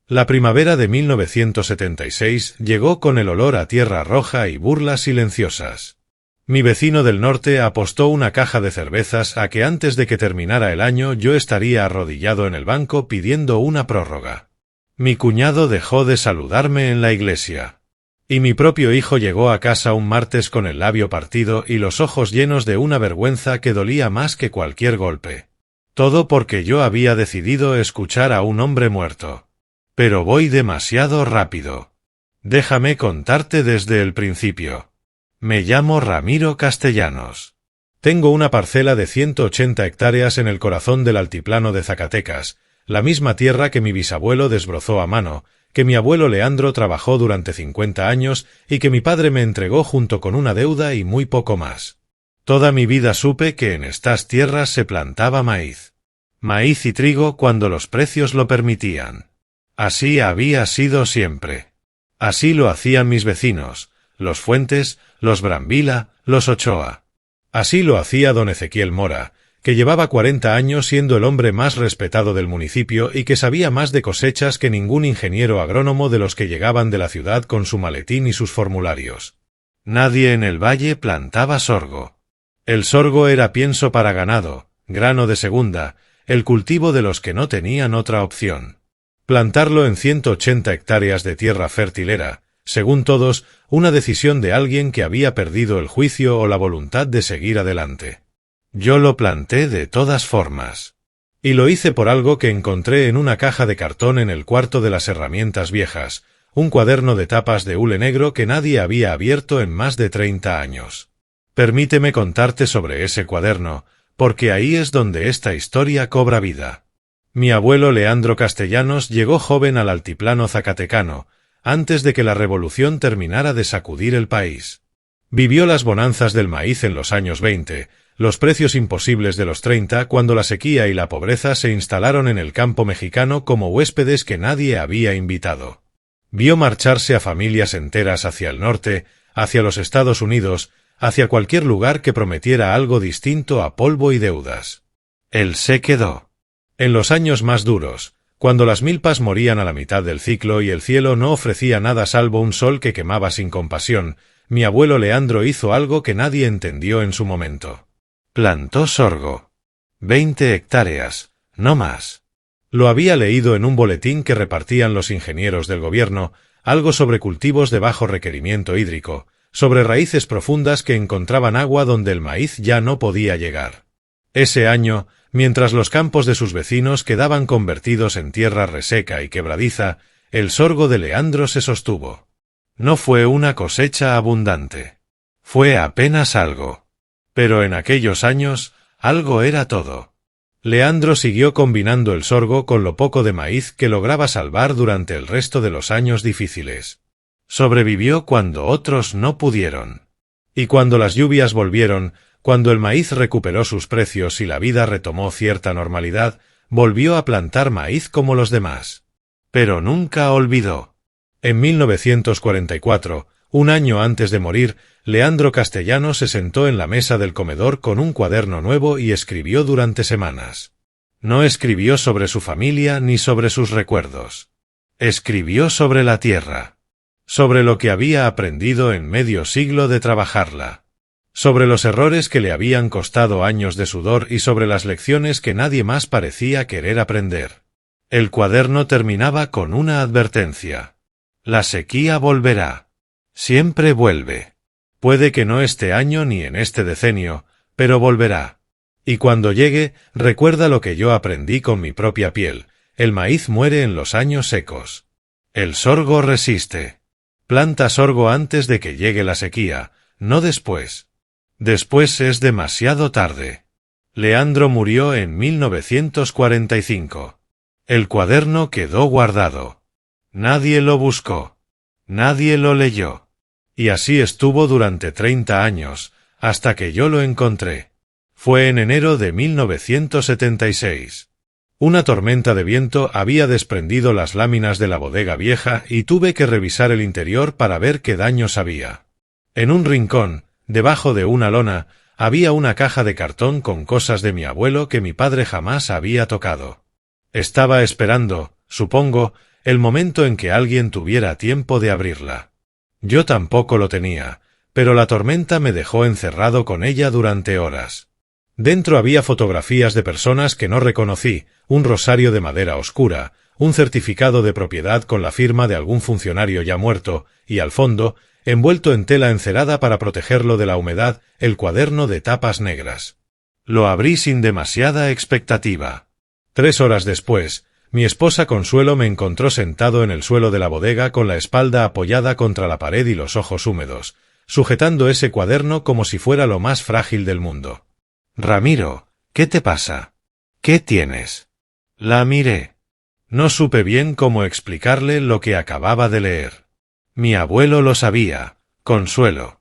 La primavera de 1976 llegó con el olor a tierra roja y burlas silenciosas. Mi vecino del norte apostó una caja de cervezas a que antes de que terminara el año yo estaría arrodillado en el banco pidiendo una prórroga. Mi cuñado dejó de saludarme en la iglesia. Y mi propio hijo llegó a casa un martes con el labio partido y los ojos llenos de una vergüenza que dolía más que cualquier golpe. Todo porque yo había decidido escuchar a un hombre muerto. Pero voy demasiado rápido. Déjame contarte desde el principio. Me llamo Ramiro Castellanos. Tengo una parcela de 180 hectáreas en el corazón del altiplano de Zacatecas, la misma tierra que mi bisabuelo desbrozó a mano, que mi abuelo Leandro trabajó durante 50 años y que mi padre me entregó junto con una deuda y muy poco más. Toda mi vida supe que en estas tierras se plantaba maíz. Maíz y trigo cuando los precios lo permitían. Así había sido siempre. Así lo hacían mis vecinos, los Fuentes, los Brambila, los Ochoa. Así lo hacía don Ezequiel Mora, que llevaba 40 años siendo el hombre más respetado del municipio y que sabía más de cosechas que ningún ingeniero agrónomo de los que llegaban de la ciudad con su maletín y sus formularios. Nadie en el valle plantaba sorgo. El sorgo era pienso para ganado, grano de segunda, el cultivo de los que no tenían otra opción. Plantarlo en 180 hectáreas de tierra fértil era, según todos, una decisión de alguien que había perdido el juicio o la voluntad de seguir adelante. Yo lo planté de todas formas. Y lo hice por algo que encontré en una caja de cartón en el cuarto de las herramientas viejas, un cuaderno de tapas de hule negro que nadie había abierto en más de 30 años. Permíteme contarte sobre ese cuaderno, porque ahí es donde esta historia cobra vida. Mi abuelo Leandro Castellanos llegó joven al altiplano zacatecano, antes de que la revolución terminara de sacudir el país. Vivió las bonanzas del maíz en los años 20, los precios imposibles de los 30 cuando la sequía y la pobreza se instalaron en el campo mexicano como huéspedes que nadie había invitado. Vio marcharse a familias enteras hacia el norte, hacia los Estados Unidos, hacia cualquier lugar que prometiera algo distinto a polvo y deudas. Él se quedó. En los años más duros, cuando las milpas morían a la mitad del ciclo y el cielo no ofrecía nada salvo un sol que quemaba sin compasión, mi abuelo Leandro hizo algo que nadie entendió en su momento. Plantó sorgo. 20 hectáreas, no más. Lo había leído en un boletín que repartían los ingenieros del gobierno, algo sobre cultivos de bajo requerimiento hídrico, sobre raíces profundas que encontraban agua donde el maíz ya no podía llegar. Ese año, mientras los campos de sus vecinos quedaban convertidos en tierra reseca y quebradiza, el sorgo de Leandro se sostuvo. No fue una cosecha abundante. Fue apenas algo. Pero en aquellos años, algo era todo. Leandro siguió combinando el sorgo con lo poco de maíz que lograba salvar durante el resto de los años difíciles. Sobrevivió cuando otros no pudieron. Y cuando las lluvias volvieron, cuando el maíz recuperó sus precios y la vida retomó cierta normalidad, volvió a plantar maíz como los demás. Pero nunca olvidó. En 1944, un año antes de morir, Leandro Castellanos se sentó en la mesa del comedor con un cuaderno nuevo y escribió durante semanas. No escribió sobre su familia ni sobre sus recuerdos. Escribió sobre la tierra. Sobre lo que había aprendido en medio siglo de trabajarla. Sobre los errores que le habían costado años de sudor y sobre las lecciones que nadie más parecía querer aprender. El cuaderno terminaba con una advertencia. La sequía volverá. Siempre vuelve. Puede que no este año ni en este decenio, pero volverá. Y cuando llegue, recuerda lo que yo aprendí con mi propia piel. El maíz muere en los años secos. El sorgo resiste. Planta sorgo antes de que llegue la sequía, no después. Después es demasiado tarde. Leandro murió en 1945. El cuaderno quedó guardado. Nadie lo buscó. Nadie lo leyó. Y así estuvo durante 30 años, hasta que yo lo encontré. Fue en enero de 1976. Una tormenta de viento había desprendido las láminas de la bodega vieja y tuve que revisar el interior para ver qué daños había. En un rincón, debajo de una lona, había una caja de cartón con cosas de mi abuelo que mi padre jamás había tocado. Estaba esperando, supongo, el momento en que alguien tuviera tiempo de abrirla. Yo tampoco lo tenía, pero la tormenta me dejó encerrado con ella durante horas. Dentro había fotografías de personas que no reconocí, un rosario de madera oscura, un certificado de propiedad con la firma de algún funcionario ya muerto, y al fondo, envuelto en tela encerada para protegerlo de la humedad, el cuaderno de tapas negras. Lo abrí sin demasiada expectativa. 3 horas después, mi esposa Consuelo me encontró sentado en el suelo de la bodega con la espalda apoyada contra la pared y los ojos húmedos, sujetando ese cuaderno como si fuera lo más frágil del mundo. «Ramiro, ¿qué te pasa? ¿Qué tienes?» La miré. No supe bien cómo explicarle lo que acababa de leer. Mi abuelo lo sabía, Consuelo.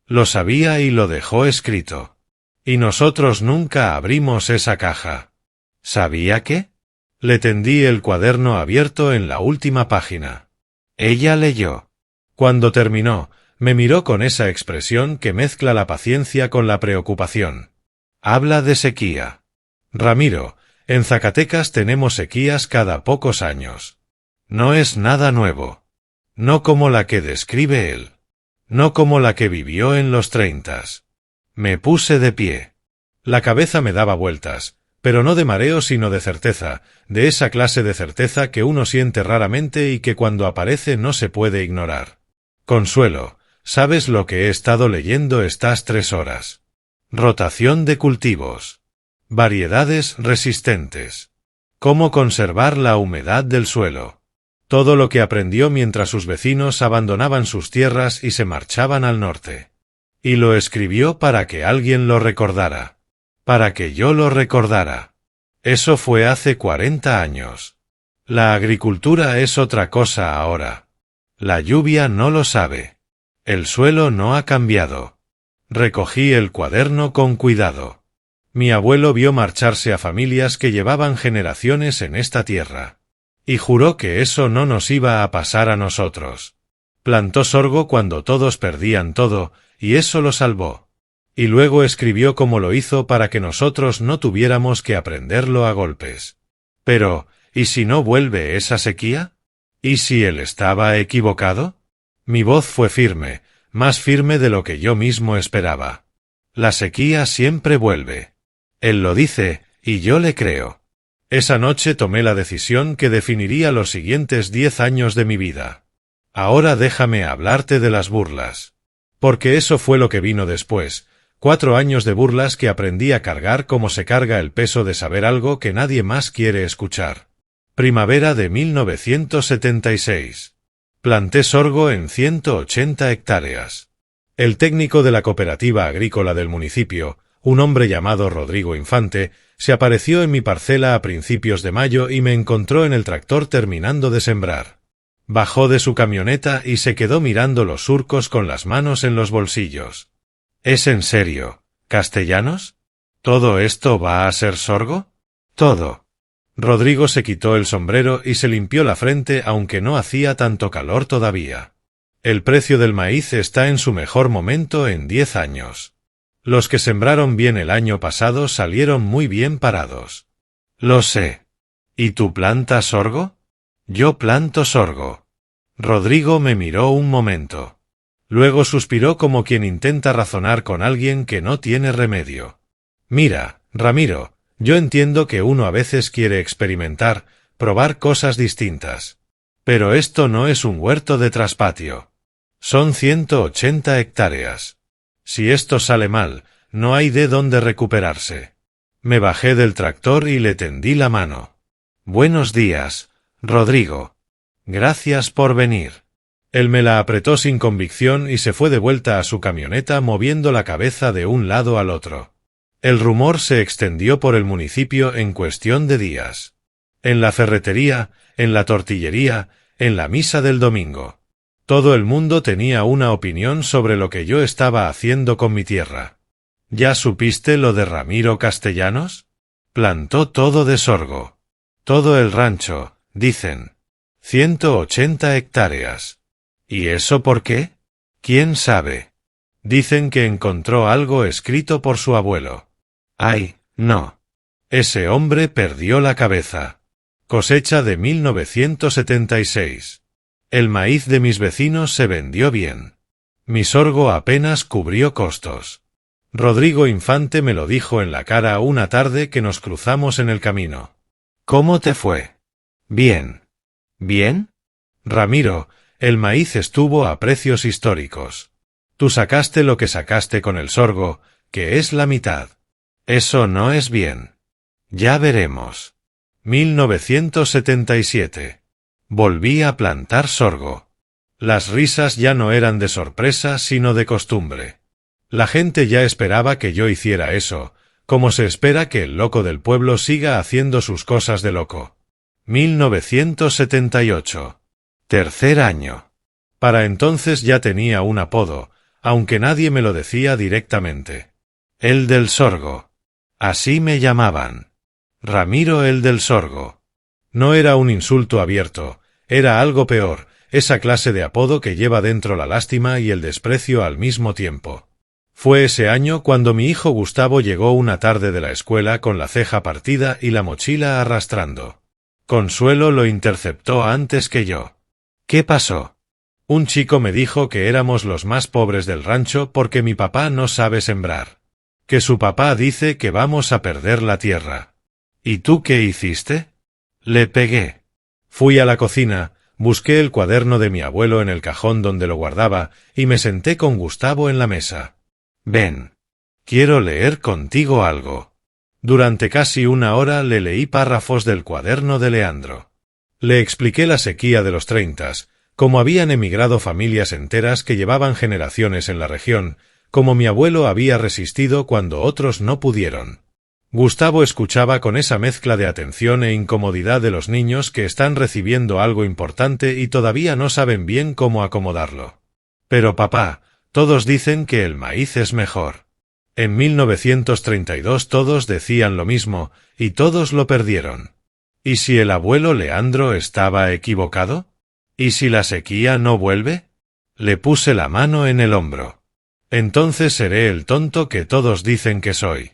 Lo sabía y lo dejó escrito. Y nosotros nunca abrimos esa caja. ¿Sabía qué? Le tendí el cuaderno abierto en la última página. Ella leyó. Cuando terminó, me miró con esa expresión que mezcla la paciencia con la preocupación. Habla de sequía. Ramiro, en Zacatecas tenemos sequías cada pocos años. No es nada nuevo. No como la que describe él. No como la que vivió en los 30. Me puse de pie. La cabeza me daba vueltas, pero no de mareo sino de certeza, de esa clase de certeza que uno siente raramente y que cuando aparece no se puede ignorar. Consuelo, ¿sabes lo que he estado leyendo estas 3 horas? Rotación de cultivos. Variedades resistentes. Cómo conservar la humedad del suelo. Todo lo que aprendió mientras sus vecinos abandonaban sus tierras y se marchaban al norte. Y lo escribió para que alguien lo recordara. Para que yo lo recordara. Eso fue hace 40 años. La agricultura es otra cosa ahora. La lluvia no lo sabe. El suelo no ha cambiado. Recogí el cuaderno con cuidado. Mi abuelo vio marcharse a familias que llevaban generaciones en esta tierra. Y juró que eso no nos iba a pasar a nosotros. Plantó sorgo cuando todos perdían todo, y eso lo salvó. Y luego escribió como lo hizo para que nosotros no tuviéramos que aprenderlo a golpes. Pero, ¿y si no vuelve esa sequía? ¿Y si él estaba equivocado? Mi voz fue firme, más firme de lo que yo mismo esperaba. La sequía siempre vuelve. Él lo dice, y yo le creo. Esa noche tomé la decisión que definiría los siguientes 10 años de mi vida. Ahora déjame hablarte de las burlas. Porque eso fue lo que vino después, 4 años de burlas que aprendí a cargar como se carga el peso de saber algo que nadie más quiere escuchar. Primavera de 1976. Planté sorgo en 180 hectáreas. El técnico de la cooperativa agrícola del municipio, un hombre llamado Rodrigo Infante, se apareció en mi parcela a principios de mayo y me encontró en el tractor terminando de sembrar. Bajó de su camioneta y se quedó mirando los surcos con las manos en los bolsillos. ¿Es en serio, Castellanos? ¿Todo esto va a ser sorgo? Todo. Rodrigo se quitó el sombrero y se limpió la frente aunque no hacía tanto calor todavía. El precio del maíz está en su mejor momento en 10 años. Los que sembraron bien el año pasado salieron muy bien parados. Lo sé. ¿Y tú plantas sorgo? Yo planto sorgo. Rodrigo me miró un momento. Luego suspiró como quien intenta razonar con alguien que no tiene remedio. Mira, Ramiro, yo entiendo que uno a veces quiere experimentar, probar cosas distintas. Pero esto no es un huerto de traspatio. Son 180 hectáreas. Si esto sale mal, no hay de dónde recuperarse. Me bajé del tractor y le tendí la mano. Buenos días, Rodrigo. Gracias por venir. Él me la apretó sin convicción y se fue de vuelta a su camioneta moviendo la cabeza de un lado al otro. El rumor se extendió por el municipio en cuestión de días. En la ferretería, en la tortillería, en la misa del domingo. Todo el mundo tenía una opinión sobre lo que yo estaba haciendo con mi tierra. ¿Ya supiste lo de Ramiro Castellanos? Plantó todo de sorgo. Todo el rancho, dicen. 180 hectáreas. ¿Y eso por qué? ¿Quién sabe? Dicen que encontró algo escrito por su abuelo. ¡Ay, no! Ese hombre perdió la cabeza. Cosecha de 1976. El maíz de mis vecinos se vendió bien. Mi sorgo apenas cubrió costos. Rodrigo Infante me lo dijo en la cara una tarde que nos cruzamos en el camino. ¿Cómo te fue? Bien. ¿Bien? Ramiro, el maíz estuvo a precios históricos. Tú sacaste lo que sacaste con el sorgo, que es la mitad. Eso no es bien. Ya veremos. 1977. Volví a plantar sorgo. Las risas ya no eran de sorpresa sino de costumbre. La gente ya esperaba que yo hiciera eso, como se espera que el loco del pueblo siga haciendo sus cosas de loco. 1978. Tercer año. Para entonces ya tenía un apodo, aunque nadie me lo decía directamente. El del sorgo. Así me llamaban. Ramiro el del sorgo. No era un insulto abierto, era algo peor, esa clase de apodo que lleva dentro la lástima y el desprecio al mismo tiempo. Fue ese año cuando mi hijo Gustavo llegó una tarde de la escuela con la ceja partida y la mochila arrastrando. Consuelo lo interceptó antes que yo. ¿Qué pasó? Un chico me dijo que éramos los más pobres del rancho porque mi papá no sabe sembrar. Que su papá dice que vamos a perder la tierra. ¿Y tú qué hiciste? Le pegué. Fui a la cocina, busqué el cuaderno de mi abuelo en el cajón donde lo guardaba y me senté con Gustavo en la mesa. Ven. Quiero leer contigo algo. Durante casi una hora le leí párrafos del cuaderno de Leandro. Le expliqué la sequía de los 30, cómo habían emigrado familias enteras que llevaban generaciones en la región, como mi abuelo había resistido cuando otros no pudieron. Gustavo escuchaba con esa mezcla de atención e incomodidad de los niños que están recibiendo algo importante y todavía no saben bien cómo acomodarlo. Pero papá, todos dicen que el maíz es mejor. En 1932 todos decían lo mismo, y todos lo perdieron. ¿Y si el abuelo Leandro estaba equivocado? ¿Y si la sequía no vuelve? Le puse la mano en el hombro. Entonces seré el tonto que todos dicen que soy.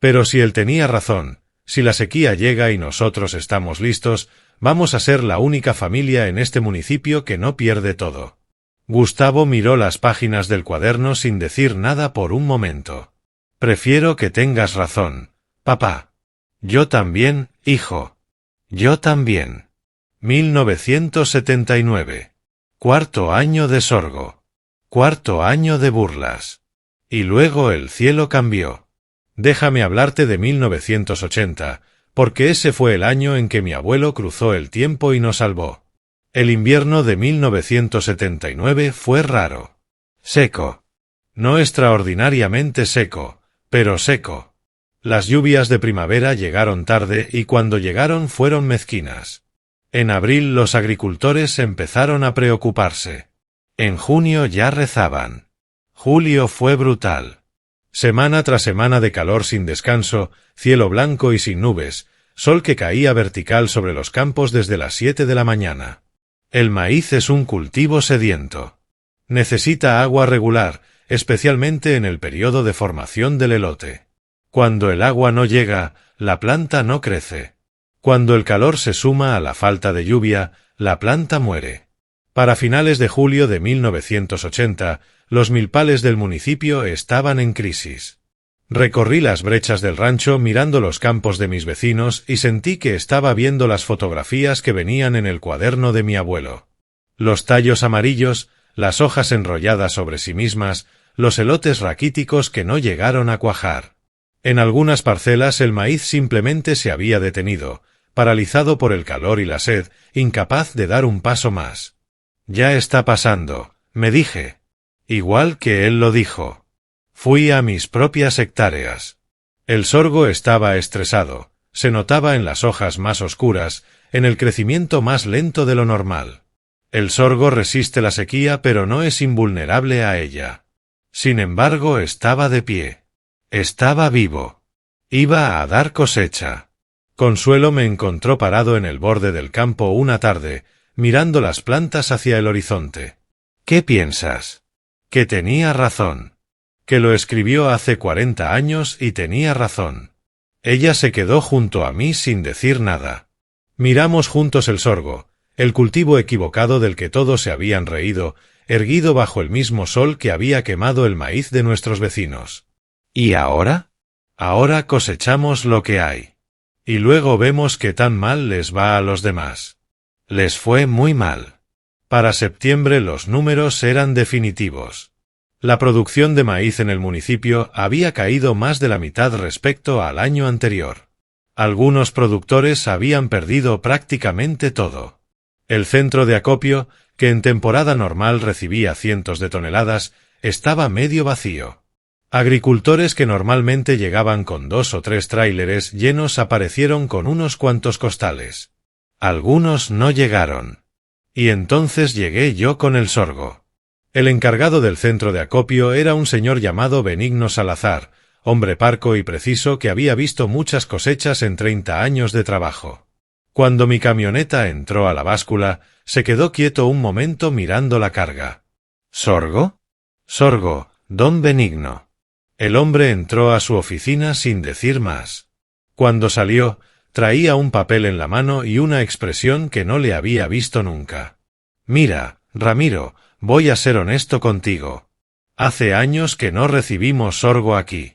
Pero si él tenía razón, si la sequía llega y nosotros estamos listos, vamos a ser la única familia en este municipio que no pierde todo. Gustavo miró las páginas del cuaderno sin decir nada por un momento. Prefiero que tengas razón, papá. Yo también, hijo. Yo también. 1979. Cuarto año de sorgo. Cuarto año de burlas. Y luego el cielo cambió. Déjame hablarte de 1980, porque ese fue el año en que mi abuelo cruzó el tiempo y nos salvó. El invierno de 1979 fue raro. Seco. No extraordinariamente seco, pero seco. Las lluvias de primavera llegaron tarde y cuando llegaron fueron mezquinas. En abril los agricultores empezaron a preocuparse. En junio ya rezaban. Julio fue brutal. Semana tras semana de calor sin descanso, cielo blanco y sin nubes, sol que caía vertical sobre los campos desde las 7 de la mañana. El maíz es un cultivo sediento. Necesita agua regular, especialmente en el periodo de formación del elote. Cuando el agua no llega, la planta no crece. Cuando el calor se suma a la falta de lluvia, la planta muere. Para finales de julio de 1980, los milpales del municipio estaban en crisis. Recorrí las brechas del rancho mirando los campos de mis vecinos y sentí que estaba viendo las fotografías que venían en el cuaderno de mi abuelo. Los tallos amarillos, las hojas enrolladas sobre sí mismas, los elotes raquíticos que no llegaron a cuajar. En algunas parcelas el maíz simplemente se había detenido, paralizado por el calor y la sed, incapaz de dar un paso más. Ya está pasando, me dije. Igual que él lo dijo. Fui a mis propias hectáreas. El sorgo estaba estresado, se notaba en las hojas más oscuras, en el crecimiento más lento de lo normal. El sorgo resiste la sequía pero no es invulnerable a ella. Sin embargo estaba de pie. Estaba vivo. Iba a dar cosecha. Consuelo me encontró parado en el borde del campo una tarde, mirando las plantas hacia el horizonte. ¿Qué piensas? Que tenía razón. Que lo escribió hace 40 años y tenía razón. Ella se quedó junto a mí sin decir nada. Miramos juntos el sorgo, el cultivo equivocado del que todos se habían reído, erguido bajo el mismo sol que había quemado el maíz de nuestros vecinos. ¿Y ahora? Ahora cosechamos lo que hay. Y luego vemos que tan mal les va a los demás. Les fue muy mal. Para septiembre los números eran definitivos. La producción de maíz en el municipio había caído más de la mitad respecto al año anterior. Algunos productores habían perdido prácticamente todo. El centro de acopio, que en temporada normal recibía cientos de toneladas, estaba medio vacío. Agricultores que normalmente llegaban con 2 o 3 tráileres llenos aparecieron con unos cuantos costales. Algunos no llegaron. Y entonces llegué yo con el sorgo. El encargado del centro de acopio era un señor llamado Benigno Salazar, hombre parco y preciso que había visto muchas cosechas en 30 años de trabajo. Cuando mi camioneta entró a la báscula, se quedó quieto un momento mirando la carga. ¿Sorgo? Sorgo, don Benigno. El hombre entró a su oficina sin decir más. Cuando salió, traía un papel en la mano y una expresión que no le había visto nunca. Mira, Ramiro, voy a ser honesto contigo. Hace años que no recibimos sorgo aquí.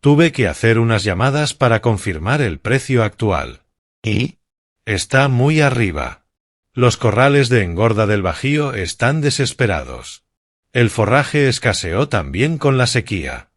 Tuve que hacer unas llamadas para confirmar el precio actual. ¿Y? Está muy arriba. Los corrales de engorda del Bajío están desesperados. El forraje escaseó también con la sequía.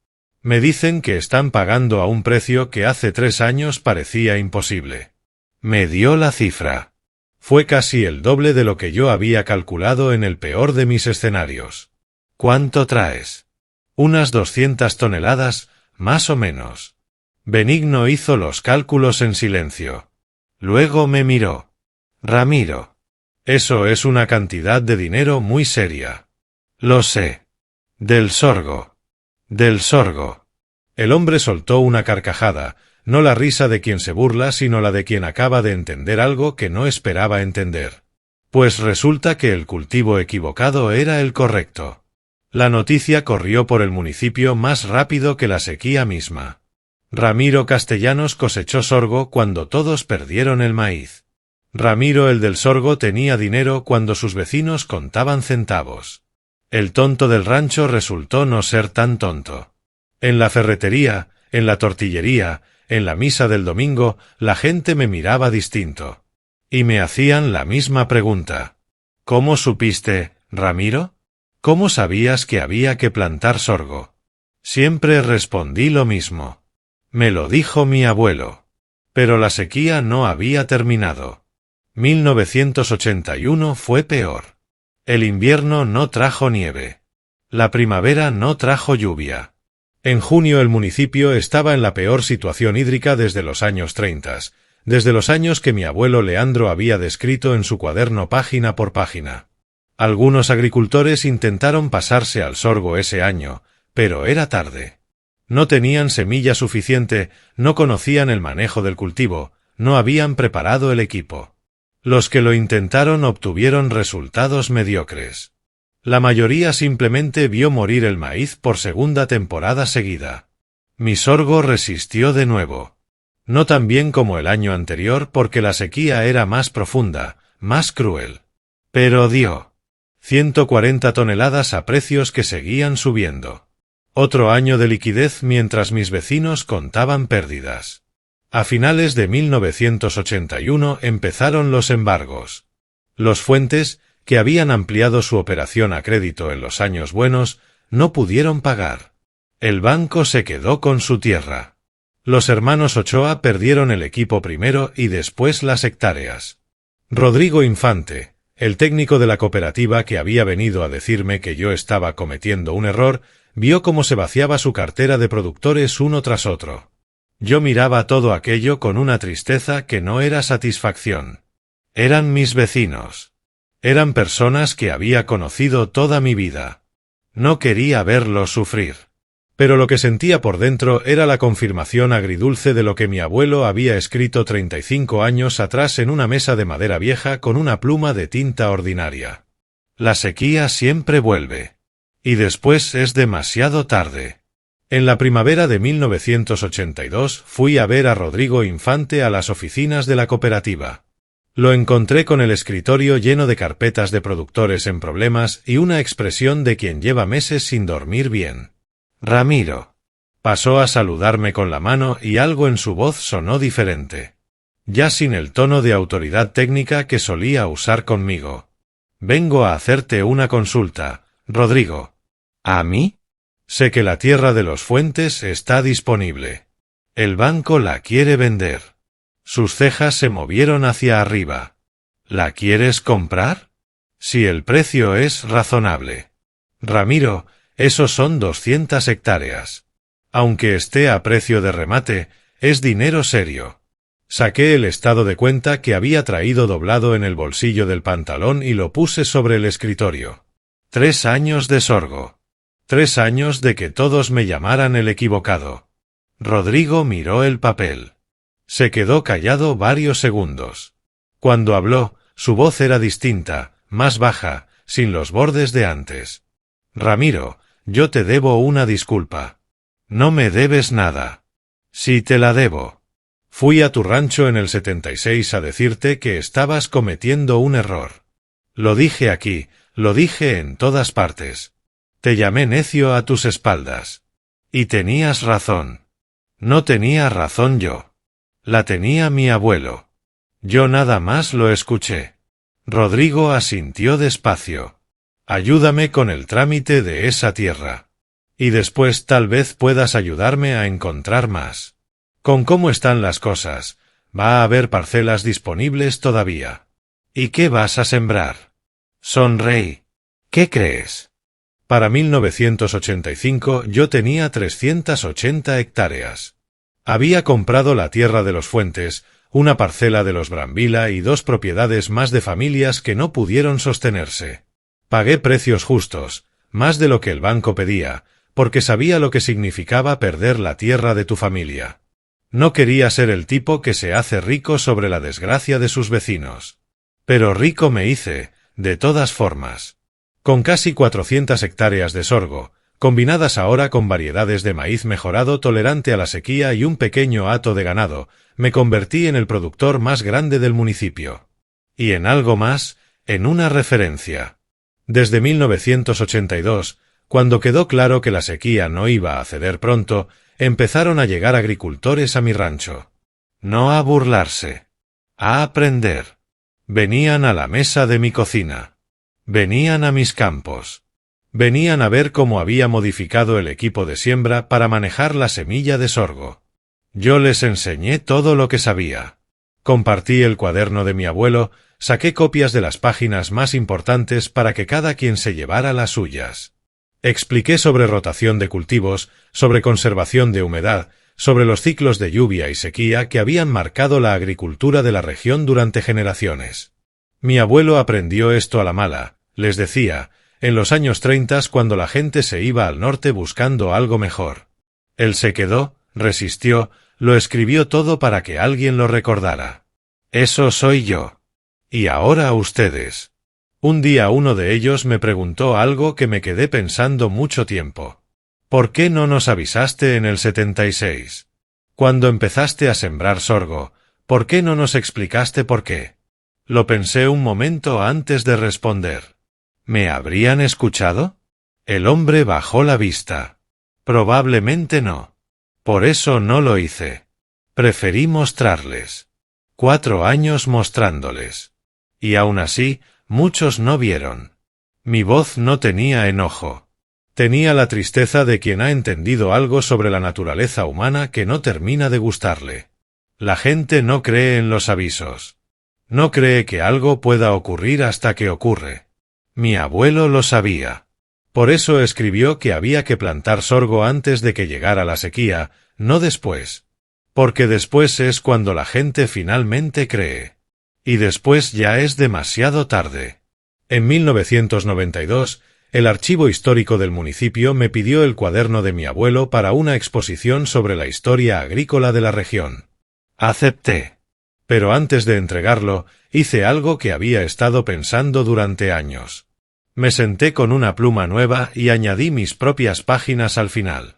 Me dicen que están pagando a un precio que hace 3 años parecía imposible. Me dio la cifra. Fue casi el doble de lo que yo había calculado en el peor de mis escenarios. ¿Cuánto traes? Unas 200 toneladas, más o menos. Benigno hizo los cálculos en silencio. Luego me miró. Ramiro. Eso es una cantidad de dinero muy seria. Lo sé. Del sorgo. Del sorgo. El hombre soltó una carcajada, no la risa de quien se burla, sino la de quien acaba de entender algo que no esperaba entender. Pues resulta que el cultivo equivocado era el correcto. La noticia corrió por el municipio más rápido que la sequía misma. Ramiro Castellanos cosechó sorgo cuando todos perdieron el maíz. Ramiro el del sorgo tenía dinero cuando sus vecinos contaban centavos. El tonto del rancho resultó no ser tan tonto. En la ferretería, en la tortillería, en la misa del domingo, la gente me miraba distinto. Y me hacían la misma pregunta. ¿Cómo supiste, Ramiro? ¿Cómo sabías que había que plantar sorgo? Siempre respondí lo mismo. Me lo dijo mi abuelo. Pero la sequía no había terminado. 1981 fue peor. El invierno no trajo nieve. La primavera no trajo lluvia. En junio el municipio estaba en la peor situación hídrica desde los años 30, desde los años que mi abuelo Leandro había descrito en su cuaderno página por página. Algunos agricultores intentaron pasarse al sorgo ese año, pero era tarde. No tenían semilla suficiente, no conocían el manejo del cultivo, no habían preparado el equipo. Los que lo intentaron obtuvieron resultados mediocres. La mayoría simplemente vio morir el maíz por segunda temporada seguida. Mi sorgo resistió de nuevo. No tan bien como el año anterior porque la sequía era más profunda, más cruel. Pero dio 140 toneladas a precios que seguían subiendo. Otro año de liquidez mientras mis vecinos contaban pérdidas. A finales de 1981 empezaron los embargos. Los Fuentes, que habían ampliado su operación a crédito en los años buenos, no pudieron pagar. El banco se quedó con su tierra. Los hermanos Ochoa perdieron el equipo primero y después las hectáreas. Rodrigo Infante, el técnico de la cooperativa que había venido a decirme que yo estaba cometiendo un error, vio cómo se vaciaba su cartera de productores uno tras otro. Yo miraba todo aquello con una tristeza que no era satisfacción. Eran mis vecinos. Eran personas que había conocido toda mi vida. No quería verlos sufrir. Pero lo que sentía por dentro era la confirmación agridulce de lo que mi abuelo había escrito 35 años atrás en una mesa de madera vieja con una pluma de tinta ordinaria. La sequía siempre vuelve. Y después es demasiado tarde. En la primavera de 1982 fui a ver a Rodrigo Infante a las oficinas de la cooperativa. Lo encontré con el escritorio lleno de carpetas de productores en problemas y una expresión de quien lleva meses sin dormir bien. Ramiro. Pasó a saludarme con la mano y algo en su voz sonó diferente. Ya sin el tono de autoridad técnica que solía usar conmigo. Vengo a hacerte una consulta, Rodrigo. ¿A mí? Sé que la tierra de los Fuentes está disponible. El banco la quiere vender. Sus cejas se movieron hacia arriba. ¿La quieres comprar? Si el precio es razonable. Ramiro, esos son 200 hectáreas. Aunque esté a precio de remate, es dinero serio. Saqué el estado de cuenta que había traído doblado en el bolsillo del pantalón y lo puse sobre el escritorio. 3 años de sorgo. 3 años de que todos me llamaran el equivocado. Rodrigo miró el papel. Se quedó callado varios segundos. Cuando habló, su voz era distinta, más baja, sin los bordes de antes. Ramiro, yo te debo una disculpa. No me debes nada. Sí te la debo. Fui a tu rancho en el 76 a decirte que estabas cometiendo un error. Lo dije aquí, lo dije en todas partes. Te llamé necio a tus espaldas. Y tenías razón. No tenía razón yo. La tenía mi abuelo. Yo nada más lo escuché. Rodrigo asintió despacio. Ayúdame con el trámite de esa tierra. Y después tal vez puedas ayudarme a encontrar más. Con cómo están las cosas, va a haber parcelas disponibles todavía. ¿Y qué vas a sembrar? Sonreí. ¿Qué crees? Para 1985 yo tenía 380 hectáreas. Había comprado la tierra de los Fuentes, una parcela de los Brambila y 2 propiedades más de familias que no pudieron sostenerse. Pagué precios justos, más de lo que el banco pedía, porque sabía lo que significaba perder la tierra de tu familia. No quería ser el tipo que se hace rico sobre la desgracia de sus vecinos. Pero rico me hice, de todas formas. Con casi 400 hectáreas de sorgo, combinadas ahora con variedades de maíz mejorado tolerante a la sequía y un pequeño hato de ganado, me convertí en el productor más grande del municipio. Y en algo más, en una referencia. Desde 1982, cuando quedó claro que la sequía no iba a ceder pronto, empezaron a llegar agricultores a mi rancho. No a burlarse. A aprender. Venían a la mesa de mi cocina. Venían a mis campos. Venían a ver cómo había modificado el equipo de siembra para manejar la semilla de sorgo. Yo les enseñé todo lo que sabía. Compartí el cuaderno de mi abuelo, saqué copias de las páginas más importantes para que cada quien se llevara las suyas. Expliqué sobre rotación de cultivos, sobre conservación de humedad, sobre los ciclos de lluvia y sequía que habían marcado la agricultura de la región durante generaciones. Mi abuelo aprendió esto a la mala, les decía, en los años 30 cuando la gente se iba al norte buscando algo mejor. Él se quedó, resistió, lo escribió todo para que alguien lo recordara. Eso soy yo. Y ahora ustedes. Un día uno de ellos me preguntó algo que me quedé pensando mucho tiempo. ¿Por qué no nos avisaste en el 76? Cuando empezaste a sembrar sorgo, ¿por qué no nos explicaste por qué? Lo pensé un momento antes de responder. ¿Me habrían escuchado? El hombre bajó la vista. Probablemente no. Por eso no lo hice. Preferí mostrarles. 4 años mostrándoles. Y aún así, muchos no vieron. Mi voz no tenía enojo. Tenía la tristeza de quien ha entendido algo sobre la naturaleza humana que no termina de gustarle. La gente no cree en los avisos. No cree que algo pueda ocurrir hasta que ocurre. Mi abuelo lo sabía. Por eso escribió que había que plantar sorgo antes de que llegara la sequía, no después. Porque después es cuando la gente finalmente cree. Y después ya es demasiado tarde. En 1992, el archivo histórico del municipio me pidió el cuaderno de mi abuelo para una exposición sobre la historia agrícola de la región. Acepté. Pero antes de entregarlo, hice algo que había estado pensando durante años. Me senté con una pluma nueva y añadí mis propias páginas al final.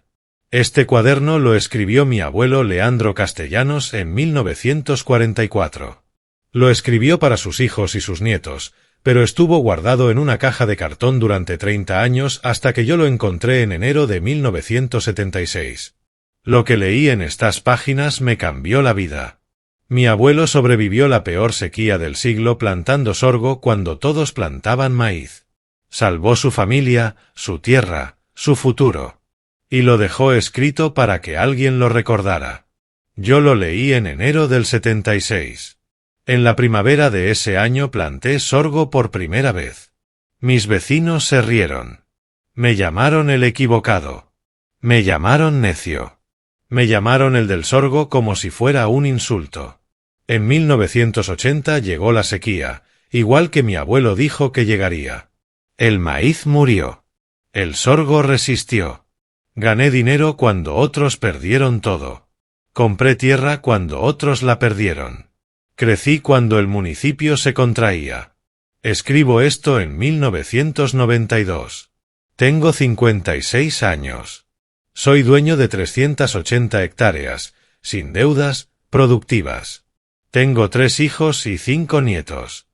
Este cuaderno lo escribió mi abuelo Leandro Castellanos en 1944. Lo escribió para sus hijos y sus nietos, pero estuvo guardado en una caja de cartón durante 30 años hasta que yo lo encontré en enero de 1976. Lo que leí en estas páginas me cambió la vida. Mi abuelo sobrevivió la peor sequía del siglo plantando sorgo cuando todos plantaban maíz. Salvó su familia, su tierra, su futuro. Y lo dejó escrito para que alguien lo recordara. Yo lo leí en enero del 76. En la primavera de ese año planté sorgo por primera vez. Mis vecinos se rieron. Me llamaron el equivocado. Me llamaron necio. Me llamaron el del sorgo como si fuera un insulto. En 1980 llegó la sequía, igual que mi abuelo dijo que llegaría. El maíz murió. El sorgo resistió. Gané dinero cuando otros perdieron todo. Compré tierra cuando otros la perdieron. Crecí cuando el municipio se contraía. Escribo esto en 1992. Tengo 56 años. Soy dueño de 380 hectáreas, sin deudas, productivas. Tengo 3 hijos y 5 nietos.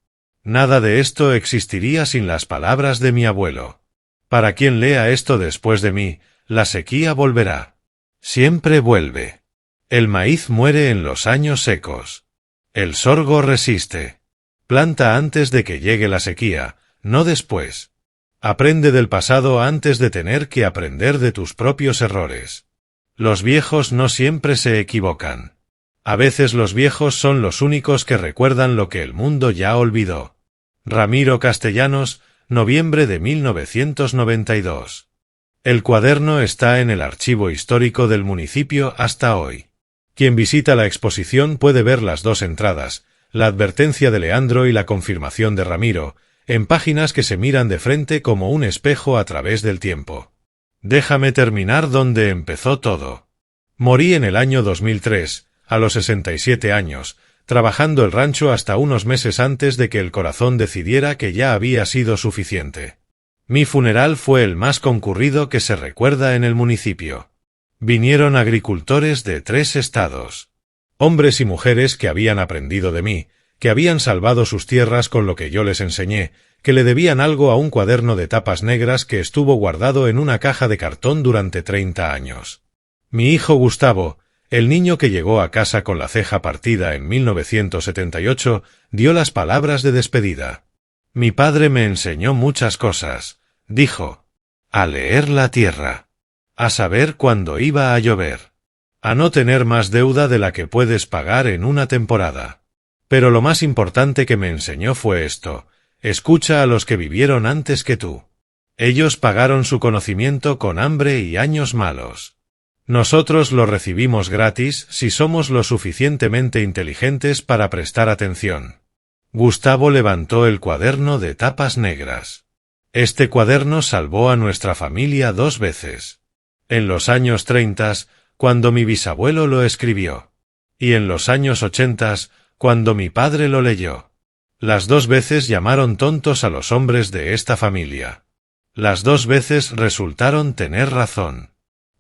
Nada de esto existiría sin las palabras de mi abuelo. Para quien lea esto después de mí, la sequía volverá. Siempre vuelve. El maíz muere en los años secos. El sorgo resiste. Planta antes de que llegue la sequía, no después. Aprende del pasado antes de tener que aprender de tus propios errores. Los viejos no siempre se equivocan. A veces los viejos son los únicos que recuerdan lo que el mundo ya olvidó. Ramiro Castellanos, noviembre de 1992. El cuaderno está en el archivo histórico del municipio hasta hoy. Quien visita la exposición puede ver las 2 entradas, la advertencia de Leandro y la confirmación de Ramiro, en páginas que se miran de frente como un espejo a través del tiempo. Déjame terminar donde empezó todo. Morí en el año 2003, a los 67 años, trabajando el rancho hasta unos meses antes de que el corazón decidiera que ya había sido suficiente. Mi funeral fue el más concurrido que se recuerda en el municipio. Vinieron agricultores de 3 estados. Hombres y mujeres que habían aprendido de mí, que habían salvado sus tierras con lo que yo les enseñé, que le debían algo a un cuaderno de tapas negras que estuvo guardado en una caja de cartón durante 30 años. Mi hijo Gustavo, el niño que llegó a casa con la ceja partida en 1978, dio las palabras de despedida. Mi padre me enseñó muchas cosas, dijo. A leer la tierra. A saber cuándo iba a llover. A no tener más deuda de la que puedes pagar en una temporada. Pero lo más importante que me enseñó fue esto: escucha a los que vivieron antes que tú. Ellos pagaron su conocimiento con hambre y años malos. Nosotros lo recibimos gratis si somos lo suficientemente inteligentes para prestar atención. Gustavo levantó el cuaderno de tapas negras. Este cuaderno salvó a nuestra familia 2 veces. En los años 30, cuando mi bisabuelo lo escribió. Y en los años 80, cuando mi padre lo leyó. Las 2 veces llamaron tontos a los hombres de esta familia. Las 2 veces resultaron tener razón.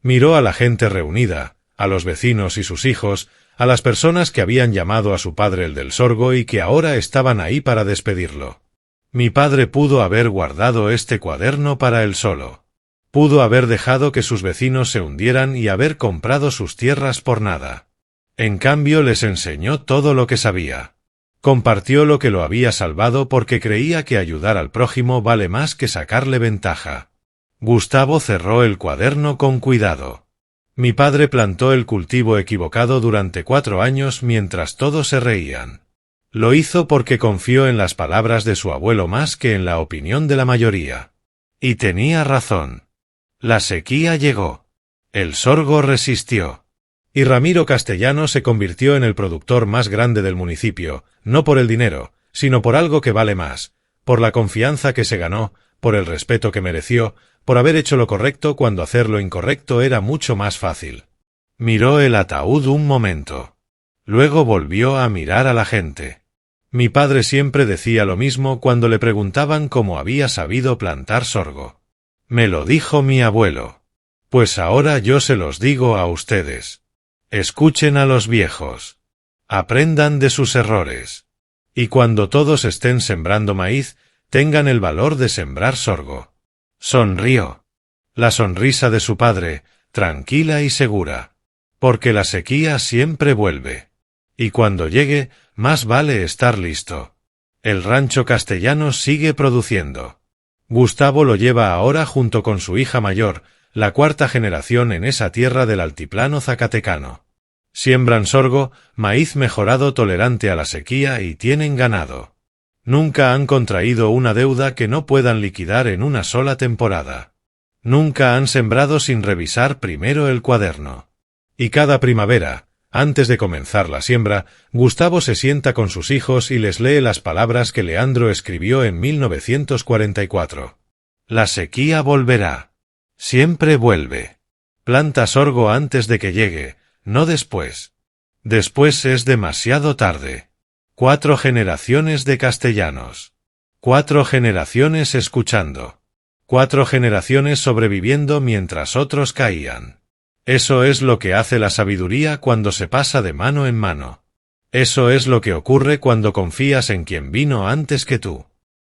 Miró a la gente reunida, a los vecinos y sus hijos, a las personas que habían llamado a su padre el del sorgo y que ahora estaban ahí para despedirlo. Mi padre pudo haber guardado este cuaderno para él solo. Pudo haber dejado que sus vecinos se hundieran y haber comprado sus tierras por nada. En cambio les enseñó todo lo que sabía. Compartió lo que lo había salvado porque creía que ayudar al prójimo vale más que sacarle ventaja. Gustavo cerró el cuaderno con cuidado. Mi padre plantó el cultivo equivocado durante 4 años mientras todos se reían. Lo hizo porque confió en las palabras de su abuelo más que en la opinión de la mayoría. Y tenía razón. La sequía llegó. El sorgo resistió. Y Ramiro Castellano se convirtió en el productor más grande del municipio, no por el dinero, sino por algo que vale más, por la confianza que se ganó, por el respeto que mereció, por haber hecho lo correcto cuando hacer lo incorrecto era mucho más fácil. Miró el ataúd un momento. Luego volvió a mirar a la gente. Mi padre siempre decía lo mismo cuando le preguntaban cómo había sabido plantar sorgo. Me lo dijo mi abuelo. Pues ahora yo se los digo a ustedes. Escuchen a los viejos. Aprendan de sus errores. Y cuando todos estén sembrando maíz, tengan el valor de sembrar sorgo. Sonrió. La sonrisa de su padre, tranquila y segura. Porque la sequía siempre vuelve. Y cuando llegue, más vale estar listo. El rancho Castellanos sigue produciendo. Gustavo lo lleva ahora junto con su hija mayor, la cuarta generación en esa tierra del altiplano zacatecano. Siembran sorgo, maíz mejorado tolerante a la sequía y tienen ganado. Nunca han contraído una deuda que no puedan liquidar en una sola temporada. Nunca han sembrado sin revisar primero el cuaderno. Y cada primavera, antes de comenzar la siembra, Gustavo se sienta con sus hijos y les lee las palabras que Leandro escribió en 1944. La sequía volverá. Siempre vuelve. Planta sorgo antes de que llegue, no después. Después es demasiado tarde. 4 generaciones de castellanos. 4 generaciones escuchando. 4 generaciones sobreviviendo mientras otros caían. Eso es lo que hace la sabiduría cuando se pasa de mano en mano. Eso es lo que ocurre cuando confías en quien vino antes que tú.